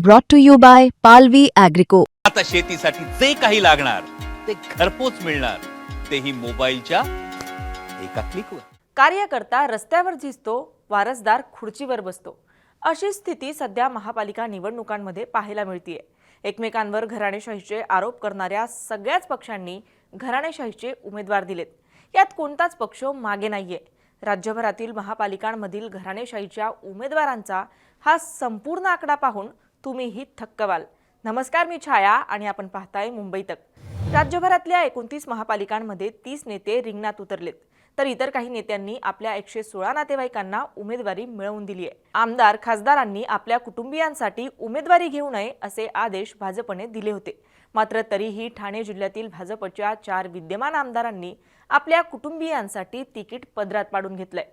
brought to you by Palvi Agrico. आता शेतीसाठी जे काही लागणार ते घरपोच मिळणार, तेही मोबाईलच्या एका क्लिकवर. कार्यकर्ता रस्त्यावर झिजतो, वारसदार खुर्चीवर बसतो. अशी स्थिती सध्या महापालिका निवडणुकांमध्ये पाहायला मिळतेय. एकमेकांवर घराणेशाहीचे आरोप करणाऱ्या सगळ्याच पक्षांनी घराणेशाहीचे उमेदवार दिलेत. यात कोणताच पक्ष मागे नाहीये. राज्यभरातील महापालिकांमधील घराणेशाहीच्या उमेदवारांचा हा संपूर्ण आकडा पाहून तुम्हीही थक्क व्हाल. नमस्कार, मी छाया आणि आपण पाहताय मुंबई तक. राज्यभरातल्या 29 महापालिकांमध्ये 30 नेते रिंगणात उतरलेत, तर इतर काही नेत्यांनी आपल्या 116 नातेवाईकांना उमेदवारी मिळवून दिली आहे. आमदार खासदारांनी आपल्या कुटुंबियांसाठी उमेदवारी घेऊ नये असे आदेश भाजपने दिले होते. मात्र तरीही ठाणे जिल्ह्यातील भाजपच्या 4 विद्यमान आमदारांनी आपल्या कुटुंबियांसाठी तिकीट पदरात पाडून घेतलंय.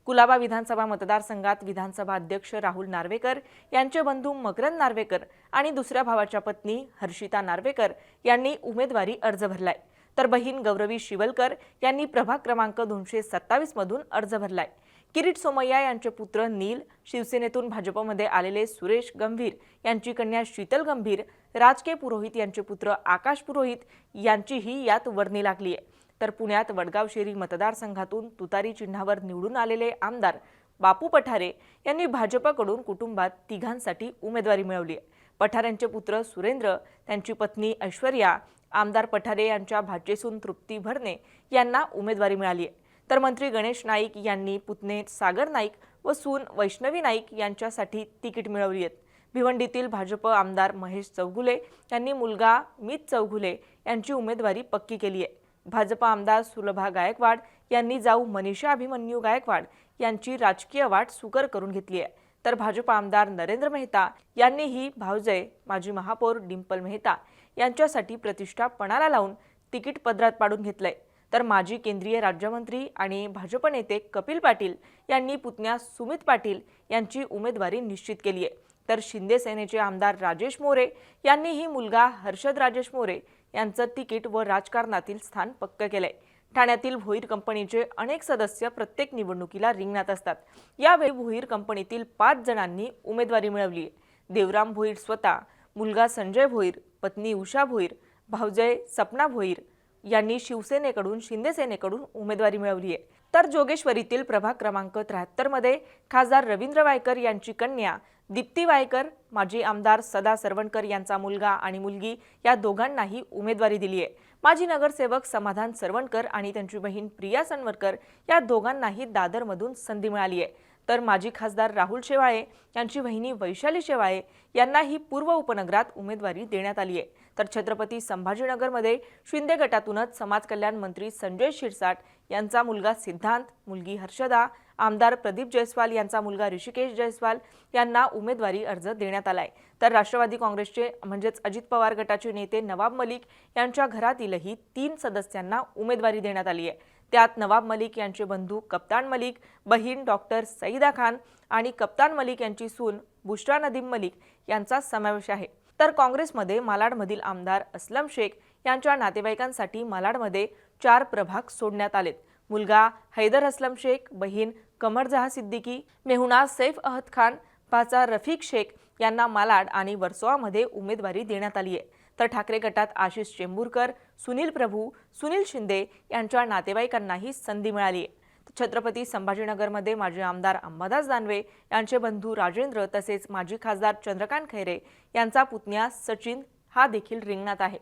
कुलाबा विधानसभा मतदारसंघात विधानसभा अध्यक्ष राहुल नार्वेकर यांचे बंधू मकरंद नार्वेकर आणि दुसऱ्या भावाच्या पत्नी हर्षिता नार्वेकर यांनी उमेदवारी अर्ज भरलाय. तर बहीण गौरवी शिवलकर यांनी प्रभाग क्रमांक 227 मधून अर्ज भरलाय. किरीट सोमय्या यांचे पुत्र नील, शिवसेनेतून भाजपमध्ये आलेले सुरेश गंभीर यांची कन्या शीतल गंभीर, राजके पुरोहित यांचे पुत्र आकाश पुरोहित यांचीही यात वर्णी लागली आहे. तर पुण्यात वडगाव शेरी मतदारसंघातून तुतारी चिन्हावर निवडून आलेले आमदार बापू पठारे यांनी भाजपकडून कुटुंबात तिघांसाठी उमेदवारी मिळवली आहे. पठारेंचे पुत्र सुरेंद्र, त्यांची पत्नी ऐश्वर्या, आमदार पठारे यांच्या भाचेसून तृप्ती भरणे यांना उमेदवारी मिळाली आहे. तर मंत्री गणेश नाईक यांनी पुतणे सागर नाईक व सून वैष्णवी नाईक यांच्यासाठी तिकीट मिळवली आहेत. भिवंडीतील भाजप आमदार महेश चौगुले यांनी मुलगा मित चौगुले यांची उमेदवारी पक्की केली आहे. भाजप आमदार सुलभा गायकवाड यांनी जाऊ मनीषा अभिमन्यू गायकवाड यांची राजकीय वाट सुकर करून घेतली आहे. तर भाजप आमदार नरेंद्र मेहता यांनीही भावजय माजी महापौर डिंपल मेहता यांच्यासाठी प्रतिष्ठा पणाला लावून तिकीट पदरात पाडून घेतलंय. तर माजी केंद्रीय राज्यमंत्री आणि भाजप नेते कपिल पाटील यांनी पुतण्या सुमित पाटील यांची उमेदवारी निश्चित केली आहे. तर शिंदे सेनेचे आमदार राजेश मोरे यांनीही मुलगा हर्षद राजेश मोरे यांचं तिकीट व राजकारणातील स्थान पक्क केलंय. ठाण्यातील भोईर कंपनीचे अनेक सदस्य प्रत्येक निवडणुकीला रिंगणात असतात. यावेळी भोईर कंपनीतील 5 जणांनी उमेदवारी मिळवली आहे. देवराम भोईर स्वतः, मुलगा संजय भोईर, पत्नी उषा भोईर, भावजय सपना भोईर यांनी शिवसेनेकडून शिंदे सेनेकडून उमेदवारी मिळवली आहे. तर जोगेश्वरीतील प्रभाग क्रमांक 73 मध्ये खासदार रवींद्र वायकर यांची कन्या दीप्ती वायकर, माजी आमदार सदा सरवणकर यांचा मुलगा आणि मुलगी या दोघांनाही उमेदवारी दिली आहे. माजी नगरसेवक समाधान सरवणकर आणि त्यांची बहीण प्रिया सनवरकर या दोघांनाही दादरमधून संधी मिळाली आहे. तर माजी खासदार राहुल शेवाळे यांची बहिणी वैशाली शेवाळे यांनाही पूर्व उपनगरात उमेदवारी देण्यात आली आहे. तर छत्रपती संभाजीनगरमध्ये शिंदे गटातूनच समाज कल्याण मंत्री संजय शिरसाट यांचा मुलगा सिद्धांत, मुलगी हर्षदा, आमदार प्रदीप जयस्वाल यांचा मुलगा ऋषिकेश जयस्वाल यांना उमेदवारी अर्ज देण्यात आलाय. तर राष्ट्रवादी काँग्रेसचे म्हणजेच अजित पवार गटाचे नेते नवाब मलिक यांच्या घरातीलही 3 सदस्यांना उमेदवारी देण्यात आली आहे. त्यात नवाब मलिक यांचे बंधू कप्तान मलिक, बहीण डॉक्टर सईदा खान आणि कप्तान मलिक यांची सून बुशरा नदीम मलिक यांचा समावेश आहे. तर काँग्रेसमध्ये मालाडमधील आमदार असलम शेख यांच्या नातेवाईकांसाठी मालाडमध्ये 4 प्रभाग सोडण्यात आलेत. मुलगा हैदर असलम शेख, बहीण कमरजहा सिद्दीकी, मेहुणा सैफ अहद खान, भाचा रफिक शेख यांना मालाड आणि वर्सोवामध्ये उमेदवारी देण्यात आली आहे. तर ठाकरे गटात आशिष चेंबूरकर, सुनील प्रभू, सुनील शिंदे यांच्या नातेवाईकांनाही संधी मिळाली आहे. छत्रपती संभाजीनगरमध्ये माजी आमदार अंबादास दानवे यांचे बंधू राजेंद्र तसेच माजी खासदार चंद्रकांत खैरे यांचा पुतण्या सचिन हा देखील रिंगणात आहे.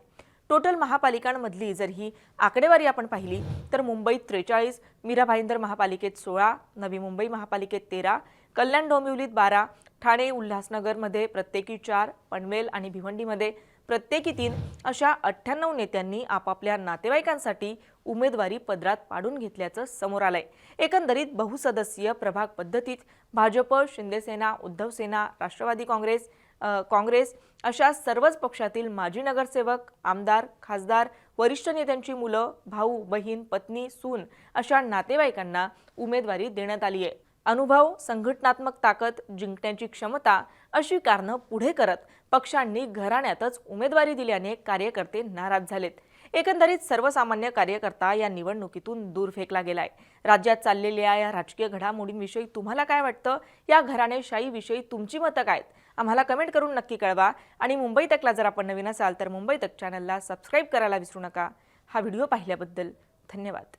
टोटल महापालिकांमधली जर ही आकडेवारी आपण पाहिली तर मुंबईत 43, मीरा भाईंदर महापालिकेत 16, नवी मुंबई महापालिकेत 13, कल्याण डोंबिवलीत 12, ठाणे उल्हासनगरमध्ये प्रत्येकी 4, पनवेल आणि भिवंडीमध्ये प्रत्येकी 3 अशा 98 नेत्यांनी आपापल्या नातेवाईकांसाठी उमेदवारी पदरात पाडून घेतल्याचं समोर आलंय. एकंदरीत बहुसदस्यीय प्रभाग पद्धतीत भाजप, शिंदेसेना, उद्धव सेना, राष्ट्रवादी काँग्रेस अशा सर्वच पक्षातील माजी नगरसेवक, आमदार, खासदार, वरिष्ठ नेत्यांची मुलं, भाऊ, बहीण, पत्नी, सून अशा नातेवाईकांना उमेदवारी देण्यात आली आहे. अनुभव, संघटनात्मक ताकद, जिंकण्याची क्षमता अशी कारणं पुढे करत पक्षांनी घराण्यातच उमेदवारी दिल्याने कार्यकर्ते नाराज झालेत. एकंदरीत सर्वसामान्य कार्यकर्ता या निवडणुकीतून दूर फेकला गेलाय. राज्यात चाललेल्या या राजकीय घडामोडींविषयी तुम्हाला काय वाटतं? या घराणेशाहीविषयी तुमची मतं काय आहेत? आम्हाला कमेंट करून नक्की कळवा. आणि मुंबई तकला जर आपण नवीन असाल तर मुंबई तक चॅनलला सबस्क्राईब करायला विसरू नका. हा व्हिडिओ पाहिल्याबद्दल धन्यवाद.